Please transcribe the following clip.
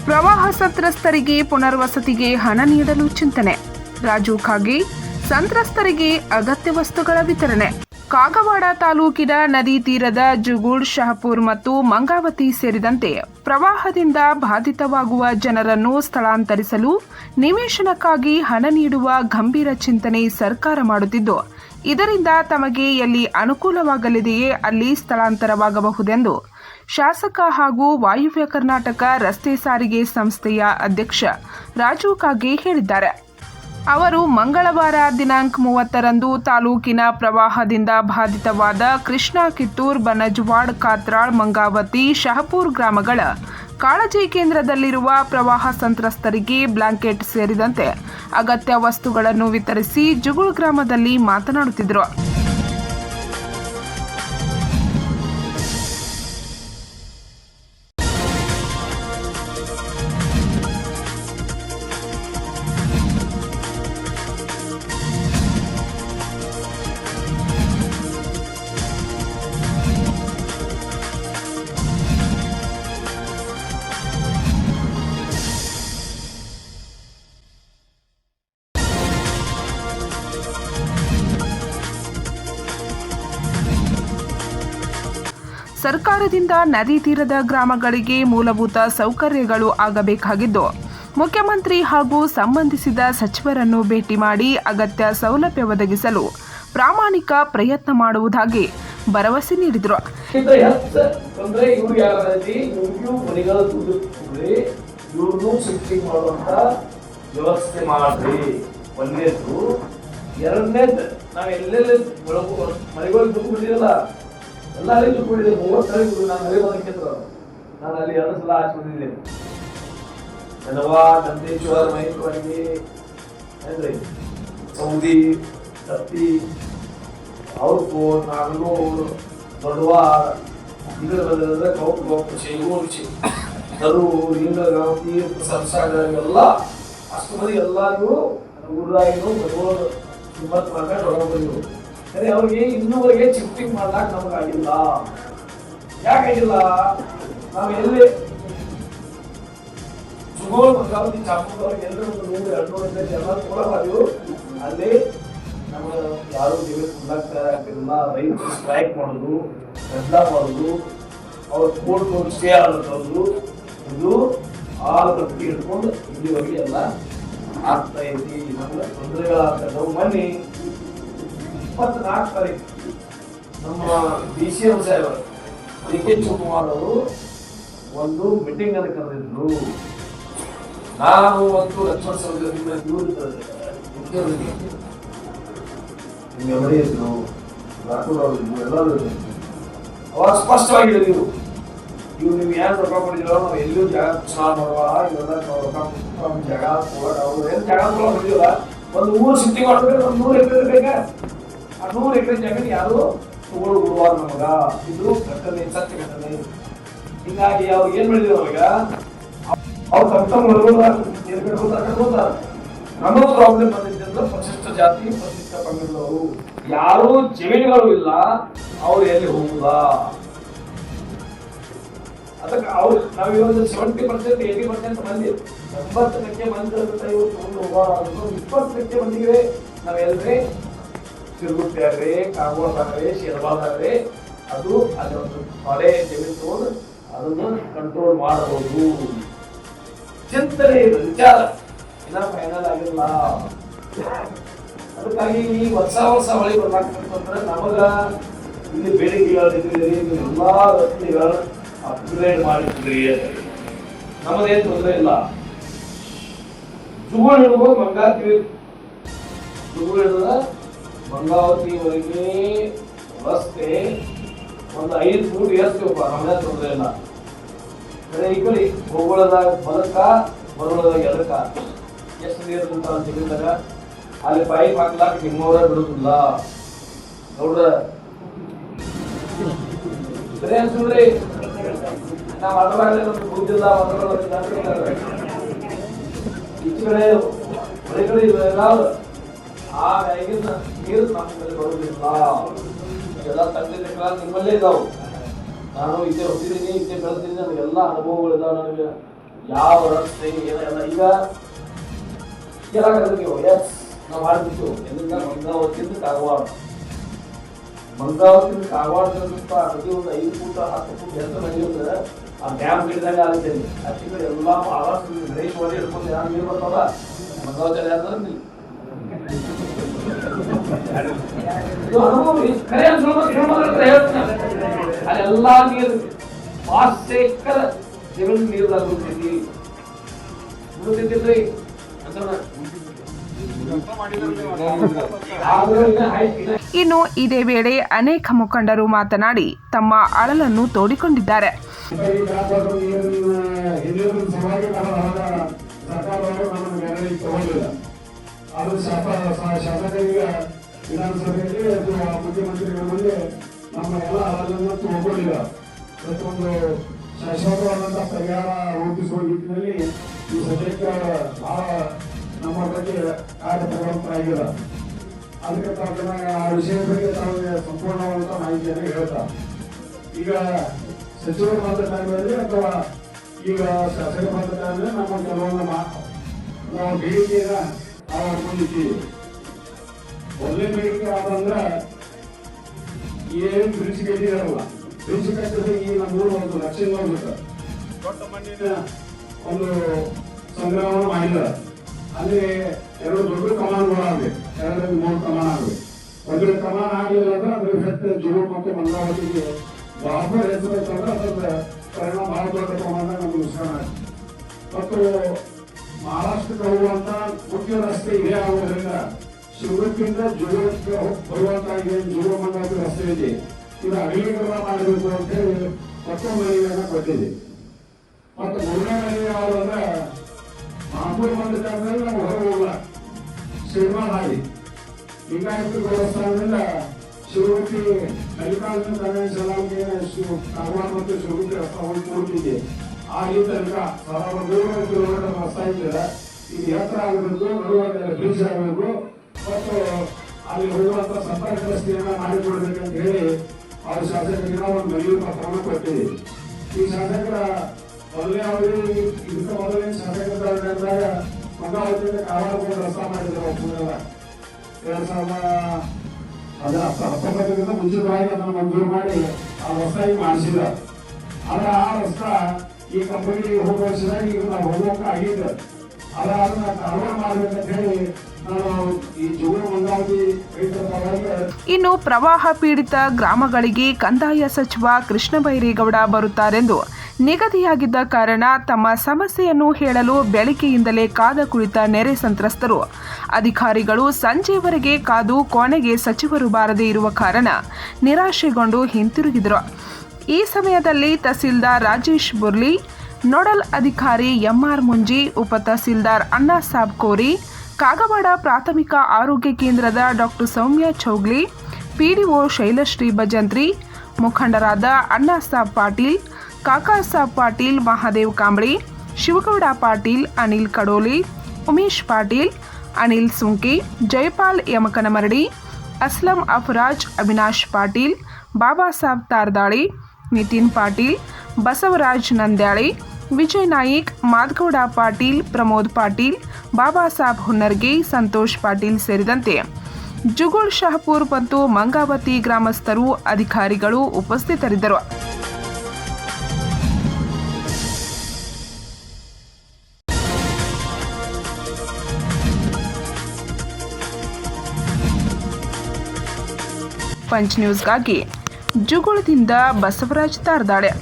ಪ್ರವಾಹ ಸಂತ್ರಸ್ತರಿಗೆ ಪುನರ್ವಸತಿಗೆ ಹಣ ನೀಡಲು ಚಿಂತನೆ. ರಾಜು ಖಾಗೆ ಸಂತ್ರಸ್ತರಿಗೆ ಅಗತ್ಯ ವಸ್ತುಗಳ ವಿತರಣೆ. ಕಾಗವಾಡ ತಾಲೂಕಿನ ನದಿ ತೀರದ ಜುಗೂಡ್, ಶಹಪುರ್ ಮತ್ತು ಮಂಗಾವತಿ ಸೇರಿದಂತೆ ಪ್ರವಾಹದಿಂದ ಬಾಧಿತವಾಗುವ ಜನರನ್ನು ಸ್ಥಳಾಂತರಿಸಲು ನಿವೇಶನಕ್ಕಾಗಿ ಹಣ ನೀಡುವ ಗಂಭೀರ ಚಿಂತನೆ ಸರ್ಕಾರ ಮಾಡುತ್ತಿದ್ದು, ಇದರಿಂದ ತಮಗೆ ಎಲ್ಲಿ ಅನುಕೂಲವಾಗಲಿದೆಯೇ ಅಲ್ಲಿ ಸ್ಥಳಾಂತರವಾಗಬಹುದೆಂದು ಶಾಸಕ ಹಾಗೂ ವಾಯುವ್ಯ ಕರ್ನಾಟಕ ರಸ್ತೆ ಸಾರಿಗೆ ಸಂಸ್ಥೆಯ ಅಧ್ಯಕ್ಷ ರಾಜು ಖಾಗೆ ಹೇಳಿದ್ದಾರೆ. ಅವರು ಮಂಗಳವಾರ ದಿನಾಂಕ 30ರಂದು ತಾಲೂಕಿನ ಪ್ರವಾಹದಿಂದ ಬಾಧಿತವಾದ ಕೃಷ್ಣಾ, ಕಿತ್ತೂರ್, ಬನಜವಾಡ್, ಕಾತ್ರಾಳ್, ಮಂಗಾವತಿ, ಶಹಪುರ್ ಗ್ರಾಮಗಳ ಕಾಳಜಿ ಕೇಂದ್ರದಲ್ಲಿರುವ ಪ್ರವಾಹ ಸಂತ್ರಸ್ತರಿಗೆ ಬ್ಲಾಂಕೆಟ್ ಸೇರಿದಂತೆ ಅಗತ್ಯ ವಸ್ತುಗಳನ್ನು ವಿತರಿಸಿ ಜುಗುಳ್ ಗ್ರಾಮದಲ್ಲಿ ಮಾತನಾಡುತ್ತಿದ್ದರು. ಸರ್ಕಾರದಿಂದ ನದಿ ತೀರದ ಗ್ರಾಮಗಳಿಗೆ ಮೂಲಭೂತ ಸೌಕರ್ಯಗಳು ಆಗಬೇಕಾಗಿದ್ದು, ಮುಖ್ಯಮಂತ್ರಿ ಹಾಗೂ ಸಂಬಂಧಿಸಿದ ಸಚಿವರನ್ನು ಭೇಟಿ ಮಾಡಿ ಅಗತ್ಯ ಸೌಲಭ್ಯ ಒದಗಿಸಲು ಪ್ರಾಮಾಣಿಕ ಪ್ರಯತ್ನ ಮಾಡುವುದಾಗಿ ಭರವಸೆ ನೀಡಿದರು. ಎಲ್ಲರೂ ದುಡ್ಡಿದೆ 30 ತಾರೀಕು ನಾನು ಮನೆ ಬಂದಿದ್ದೆ. ನಾನು ಅಲ್ಲಿ 2 ಸಲ ಆಚೆ ಬಂದಿದ್ದೇನೆ. ನನ್ನವ್ವ ನಂದೇಶ್ವರ ಮೈತ್ವರಿಗೆ ಅಂದ್ರೆ ಸೌದಿ ತತ್ತಿ ಅವ್ರು ನಾಗನೂರು ದೊಡ್ಡವಾರ ಇದರ ಬದಲಾದ ಕೌಟು ಶೈಗೋಚಿ ತರು ಹಿಂಗಾವತಿ ಸಂಸಾರ ಎಲ್ಲ ಅಷ್ಟು ಮಂದಿ ಎಲ್ಲರಿಗೂ ಊರಾಗಿನೂ ಬಡವರು 90% ಹೊರಬಂದಿರು. ಸರಿ, ಅವ್ರಿಗೆ ಇನ್ನೂವರೆಗೆ ಶಿಫ್ಟಿಂಗ್ ಮಾಡ್ಲಾಕ ನಮಗಾಗಿಲ್ಲ. ಯಾಕಾಗಿಲ್ಲ? ನಾವು ಎಲ್ಲಿ ಜುಗೋಲ್, ಮಂಗಾವತಿ, ಚಾಮುಂಡವ್ರಿಗೆ ಎಲ್ಲರೂ 100-200 ಜನ ತಗೊಳ್ಳಬಾರ್ದು. ಅಲ್ಲಿ ನಮ್ಮ ಯಾರು ಜೀವ ಕೊಡ್ಲಾಗ್ತಿಲ್ಲ. ರೈತರು ಸ್ಟ್ರೈಕ್ ಮಾಡೋದು, ಗದ್ದಲ ಮಾಡೋದು, ಅವ್ರ ಕೋರ್ಟ್ ಸ್ಟೇ ಆಡೋದು, ಇದು ಆಲಗಟ್ಟಿ ಹಿಡ್ಕೊಂಡು ಇಲ್ಲಿವರೆಗೆ ಎಲ್ಲ ಆಗ್ತಾ ಐತಿ. ನಮ್ಗೆ ತೊಂದರೆಗಳಾಗ್ತದೆ. ಮೊನ್ನೆ 24 ತಾರೀಕು ನಮ್ಮ DCM ಸಾಹೇಬರು DK ಶಿವಕುಮಾರ್ ಅವರು ಒಂದು ಮೀಟಿಂಗ್ ಅನ್ನು ಕರೆದಿದ್ರು. ನಾನು ಒಂದು ಲಕ್ಷ್ಮಣ ಸಹೋದರರಿಂದ ನಿಮ್ಗೆ ಇದ್ರು, ರಾಠೋಡ್ ಅವರು ಎಲ್ಲರೂ ಅವಾಗ ಸ್ಪಷ್ಟವಾಗಿ ಹೇಳಿದ್ರು, ನೀವು ಏನು ರೊಕ್ಕ ಕೊಟ್ಟಿದ್ರು, ನಾವು ಎಲ್ಲೂ ಜಾಗ ಚುನಾವಣೆ ಮಾಡುವ ಇವೆಲ್ಲ ರೊಕ್ಕ ಜಾಗ ಅವ್ರು ಏನು ಜಾಗ ಕೊಡಿದಿಲ್ಲ. ಒಂದು ಊರು ಶಿಫ್ಟಿಂಗ್ ಮಾಡಿದ್ರೆ ಒಂದು 100 ಎಕರೆ ಬೇಕಾ? ಆ 100 ಎಕರೆ ಜಾಗ ಯಾರು ತಗೊಳ್ಳೋ ಬಿಡುವ ನಮಗ. ಇದು ಘಟನೆ, ಸತ್ಯ ಘಟನೆ. ಹೀಗಾಗಿ ಅವ್ರು ಏನ್ ಮಾಡಿದ್ರು, ಅವಾಗ ಅವ್ರು ತಮ್ಮ ನಮಗೂ ಪ್ರಾಬ್ಲಮ್ ಬಂದಿದ್ದ ಪರಿಶಿಷ್ಟ ಜಾತಿ, ಪರಿಶಿಷ್ಟ ಪಂಗಡದವರು ಯಾರು ಜಮೀನುಗಳು ಇಲ್ಲ, ಅವ್ರು ಎಲ್ಲಿ ಹೋಗುದ? ಅದಕ್ಕೆ ಅವ್ರು ನಾವಿವಾಗ 70%, 80% ಮಂದಿ 90% ಮಂದಿ ತಗೊಂಡು ಹೋಗೋದು. 20% ಮಂದಿಗೆ ನಾವೆಲ್ಲರೇ ತಿರುಗುತ್ತೇವೆ, ಕಾಗೋದಾಗ್ರೆ, ಶೇರ್ಬಾದಾಗ್ರೆ, ಅದು ಅಲ್ಲಿ ಒಂದು ಹೊರೆ ಜಮೀನು ತಗೊಂಡು ಅದನ್ನು ಕಂಟ್ರೋಲ್ ಮಾಡಬಹುದು. ಚಿಂತನೆ ವಿಚಾರ ಇನ್ನ ಫೈನಲ್ ಆಗಿಲ್ಲ. ಅದಕ್ಕಾಗಿ ಈ ಹೊಸ ಹೊಳಿ ಬರ್ಲಾಗ್ತಂದ್ರೆ ನಮಗ ಇಲ್ಲಿ ಬೇಡಿಕೆಗಳಿದ್ರಿ, ಎಲ್ಲಾ ರಸ್ತೆಗಳು ಅಪ್ಗ್ರೇಡ್ ಮಾಡಿದ್ರಿ, ನಮ್ಮದೇನು ತೊಂದರೆ ಇಲ್ಲ. ಜುಗುಳ್ ಹಿಡಿದು ಜುಗುಳ್ ಹಿಡಿದ ಮಂಗಾವತಿವರೆಗೆ ರಸ್ತೆ ಒಂದು 5 ಫೂಟ್ ಏರ್ತೀವಪ್ಪ, ನಮ್ಮದೇ ತೊಂದರೆ ಇಲ್ಲ. ಈ ಕಡೆ ಹೋಗೋಳದಾಗ ಬಲಕ, ಬರೋಳದಾಗ ಎದಕ ಎಷ್ಟು ನೀರು ಅಂತ ಜಮೀನ್ದಾಗ ಅಲ್ಲಿ ಪೈಪ್ ಹಾಕ್ಲಾಕ ನಿಮ್ಮವರ ಬಿಡುದಿಲ್ಲ. ನೋಡ್ರ ಸರಿ ಅನ್ಸುದ್ರಿ, ನಾವು ಅದರಾಗಲೇ ನಮ್ಗೆ ಬುದ್ಧಿಲ್ಲ, ಈಚೆ ಕಡೆ ಹೊರಗಡೆ ಇವೆಲ್ಲ ಆ ಮ್ಯಾಗಿನ ನೀರು ನಮ್ಮ ಮೇಲೆ ಬರುವುದಿಲ್ಲ. ಎಲ್ಲ ತಂದೆ ನಿಮ್ಮಲ್ಲೇ ಇದಾವೆ. ನಾನು ಈಚೆ ಹೋಗಿದ್ದೀನಿ, ಈಚೆ ಬೆಳೆದಿದ್ದೀನಿ, ನನಗೆಲ್ಲ ಅನುಭವಗಳಿದಾವೆ. ನನಗೆ ಯಾವ ರಸ್ತೆ ಏನೆಲ್ಲ ಈಗ ಕೇಳಾಕತ್ತೀವಿ. ಎಸ್ ನಾವು ಮಾಡ್ತಿತ್ತು ಎಲ್ಲಿಂದ ಮಂಗಾವತಿಯಿಂದ ಕಾಗವಾಡದಿಂದ ಪ್ರತಿಯೊಂದು 5 ಫೂಟ್ 10 ಫೂಟ್ ಎಷ್ಟು ನಡೆಯುತ್ತೆ ಆ ಡ್ಯಾಮ್ ಗಿಡದಾಗ ಆಗುತ್ತೆ. ಅಷ್ಟು ಕಡೆ ಎಲ್ಲ ಆವಾಸ ಗಣೇಶ್ ವರೆ ಹಿಡ್ಕೊಂಡು ಯಾರು ನೀರು ಬರ್ತಾವ ಮಂಗಾವತಿ ಅಂದ್ರೆ ಅಲ್ಲೆಲ್ಲ ನೀರು ವಾಸ್ತೇಕರ ಜಮೀನು ನೀರು ಬಿಡುತ್ತಿದ್ರಿ ಇನ್ನು ಇದೇ ವೇಳೆ ಅನೇಕ ಮುಖಂಡರು ಮಾತನಾಡಿ ತಮ್ಮ ಅಳಲನ್ನು ತೋಡಿಕೊಂಡಿದ್ದಾರೆ. ಶಾಸಕರಿಗೆ ವಿಧಾನಸಭೆಯಲ್ಲಿ ಮುಖ್ಯಮಂತ್ರಿಗಳ ಮುಂದೆ ನಮ್ಮ ಎಲ್ಲ ಅಳಲನ್ನು ತಗೊಂಡಿಲ್ಲ. ಪ್ರತಿಯೊಂದು ಶಾಶ್ವತವಾದಂತಹ ಪರಿಹಾರ ರೂಪಿಸುವ ನಿಟ್ಟಿನಲ್ಲಿ ಈ ಸದ್ಯಕ್ಕೆ ಬಹಳ ನಮ್ಮ ಬಗ್ಗೆ ಕಾರ್ಯಪ್ರವೃತ್ತರಾಗಿಲ್ಲ. ಅದಕ್ಕೆ ಆ ವಿಷಯದ ಬಗ್ಗೆ ತಮಗೆ ಸಂಪೂರ್ಣವಾದಂತಹ ಮಾಹಿತಿಯನ್ನು ಹೇಳ್ತಾ ಈಗ ಸಚಿವರು ಬಂದ ಟೈಮಲ್ಲಿ ಅಥವಾ ಈಗ ಶಾಸಕರು ಬಂದ ಟೈಮಲ್ಲಿ ನಮ್ಮ ಕೆಲವೊಂದು ನಾವು ಬೇಡಿಕೆಯ ಮುಂದಿದ್ದೀವಿ. ಒಳ್ಳೆ ಬೇಡಿಕೆ ಆದಂದ್ರೆ ಏನು ಬ್ರಿಡ್ಜ್ ಕಟ್ಟಿದಾರಲ್ಲ, ಬ್ರಿಡ್ಜ್ ಕಟ್ಟಿದ್ರೆ ಈ ನಮ್ಮೂರು ಒಂದು ಲಕ್ಷ ಹೋಗುತ್ತೆ. ದೊಡ್ಡ ಮಣ್ಣಿನ ಒಂದು ಸಂಗ್ರಹವನ್ನು ಮಾಡಿದ್ದಾರೆ. ಅಲ್ಲಿ 2 ದೊಡ್ಡ ಕಮಾನುಗಳಾಗಬೇಕು, 2 3 ಕಮಾನ ಆಗಬೇಕು. ಒಂದು ಕಮಾನ ಆಗಲಿಲ್ಲ ಅಂದ್ರೆ ಅದ್ರ ಹೆಚ್ಚು ಜೀವ ಮತ್ತು ಮಂಗಾವತಿಗೆ ಬಹಳ ಹೆಚ್ಚಬೇಕಂದ್ರೆ ಅದರ ಪರಿಣಾಮ ಬಹಳ ದೊಡ್ಡ ಪ್ರಮಾಣ ನಮಗೆ ನುಕ್ಸಾನ ಆಗುತ್ತೆ. ಮತ್ತು ಮಹಾರಾಷ್ಟ್ರಕ್ಕೆ ಹೋಗುವಂತ ಮುಖ್ಯ ರಸ್ತೆ ಇದೇ ಆಗುವುದರಿಂದ ಶಿವಗಕ್ಕಿಂತ ಜೋಗಕ್ಕೆ ಬರುವಂತಹ ಏನು ಜೋಗ ಮಂಗಾವತಿ ರಸ್ತೆ ಇದೆ, ಇದು ಅಗಲೀಕರಣ ಮಾಡಬೇಕು ಅಂತ ಹೇಳಿ ಮತ್ತೊಂದು ಮನವಿಯನ್ನು ಕೊಟ್ಟಿದೆ. ಮತ್ತು ಮೂರನೇ ಮನವಿ ಯಾವುದು ಅಂದ್ರೆ ಮಾಮೂಲಿ ಬಂದ ಟೈಮ್ನಲ್ಲಿ ನಾವು ಹೊರಗೆ ಹೋಗಲ್ಲ, ಸಿನಿಮಾ ಹಾಡಿ ಲಿಂಗಾಯತ ದೇವಸ್ಥಾನದಿಂದ ಶಿವಗಟ್ಟಿ ಮಲ್ಲಿಕಾರ್ಜುನ ಕನ್ವೆನ್ಷನ್ ಕಾಗವಾಡ ಮತ್ತು ಶಿವಗಟ್ಟಿ ರಸ್ತೆ ಹೋಗಿ ಕೂಡ್ತಿದ್ದೆ. ಈ ತನಕ 300 ಕಿಲೋಮೀಟರ್ ರಸ್ತೆ ಇದ್ದರೆ ಇದು ಎತ್ತರ ಆಗಬೇಕು, ನಡುವೆ ಬ್ರಿಡ್ಜ್ ಆಗಬೇಕು ಮತ್ತು ಅಲ್ಲಿ ಹೋಗುವಂತ ಸಂಪರ್ಕ ರಸ್ತೆಯನ್ನ ಮಾಡಿಕೊಡ್ಬೇಕಂತ ಹೇಳಿ ಅವ್ರ ಶಾಸಕರಿಗೆ ನಾವು ಒಂದು ಮನವಿ ಪತ್ರವನ್ನು ಕೊಟ್ಟಿದ್ದೀವಿ. ಈ ಶಾಸಕರ ಮೊದಲನೇ ಅವಧಿ ಇದಕ್ಕೆ ಮೊದಲನೇ ಶಾಸಕರಾಗ ಮಂಗಾವತಿಯಿಂದ ಕಾಗವಾಡ ರಸ್ತೆ ಮಾಡಿದ್ದಾರೆ. ಒಪ್ಪುವುದಿಲ್ಲ 2019ರಿಂದ ಮುಂಚಿತವಾಗಿ ಅದನ್ನು ಮಂಜೂರು ಮಾಡಿ ಆ ರಸ್ತೆ ಮಾಡಿಸಿದ. ಆದ್ರೆ ಆ ರಸ್ತೆ ಈ ಕಂಪನಿ ಹೋಗುವ ವರ್ಷದಾಗ ಈಗ ನಾವು ಹೋಗೋಕೆ ಆಗಿದ್ದ. ಅದನ್ನ ಕಾಗವಾಡ ಮಾಡ್ಬೇಕಂತ ಹೇಳಿ ಇನ್ನು ಪ್ರವಾಹ ಪೀಡಿತ ಗ್ರಾಮಗಳಿಗೆ ಕಂದಾಯ ಸಚಿವ ಕೃಷ್ಣ ಬೈರೇಗೌಡ ಬರುತ್ತಾರೆಂದು ನಿಗದಿಯಾಗಿದ್ದ ಕಾರಣ ತಮ್ಮ ಸಮಸ್ಯೆಯನ್ನು ಹೇಳಲು ಬೆಳಗ್ಗೆಯಿಂದಲೇ ಕಾದ ಕುಳಿತ ನೆರೆ ಸಂತ್ರಸ್ತರು ಅಧಿಕಾರಿಗಳು ಸಂಜೆವರೆಗೆ ಕಾದು ಕೊನೆಗೆ ಸಚಿವರು ಬಾರದೇ ಇರುವ ಕಾರಣ ನಿರಾಶೆಗೊಂಡು ಹಿಂತಿರುಗಿದರು. ಈ ಸಮಯದಲ್ಲಿ ತಹಸೀಲ್ದಾರ್ ರಾಜೇಶ್ ಬುರ್ಲಿ, ನೋಡಲ್ ಅಧಿಕಾರಿ ಎಂಆರ್ ಮುಂಜಿ, ಉಪ ತಹಸೀಲ್ದಾರ್ ಅಣ್ಣಾ ಸಾಬ್ ಕೋರಿ, ಕಾಗವಾಡ ಪ್ರಾಥಮಿಕ ಆರೋಗ್ಯ ಕೇಂದ್ರದ ಡಾಕ್ಟರ್ ಸೌಮ್ಯ ಚೌಗ್ಲಿ, ಪಿಡಿಒ ಶೈಲಶ್ರೀ ಭಜಂತ್ರಿ, ಮುಖಂಡರಾದ ಅಣ್ಣಾ ಸಾಬ್ ಪಾಟೀಲ್, ಕಾಕಾ ಸಾಬ್ ಪಾಟೀಲ್, ಮಹಾದೇವ್ ಕಾಂಬಳಿ, ಶಿವಗೌಡ ಪಾಟೀಲ್, ಅನಿಲ್ ಕಡೋಲಿ, ಉಮೇಶ್ ಪಾಟೀಲ್, ಅನಿಲ್ ಸುಂಕಿ, ಜಯಪಾಲ್ ಯಮಕನಮರಡಿ, ಅಸ್ಲಂ ಅಫರಾಜ್, ಅವಿನಾಶ್ ಪಾಟೀಲ್, ಬಾಬಾ ಸಾಬ್ ತಾರ್ದಾಳಿ, ನಿತಿನ್ ಪಾಟೀಲ್, ಬಸವರಾಜ್ ನಂದ್ಯಾಳಿ, ವಿಜಯ್ ನಾಯಿಕ್, ಮಾದಗೌಡ ಪಾಟೀಲ್, ಪ್ರಮೋದ್ ಪಾಟೀಲ್, ಬಾಬಾ ಸಾಬ್ ಹುನ್ನರ್ಗೆ, ಸಂತೋಷ್ ಪಾಟೀಲ್ ಸೇರಿದಂತೆ ಜುಗುಳ್ ಶಹಪುರ್ ಮತ್ತು ಮಂಗಾವತಿ ಗ್ರಾಮಸ್ಥರು ಅಧಿಕಾರಿಗಳು ಉಪಸ್ಥಿತರಿದ್ದರು. ಪಂಚ್ ನ್ಯೂಸ್ಗಾಗಿ ಜುಗುಳದಿಂದ ಬಸವರಾಜ್ ತಾರ್ದಾಳೆ.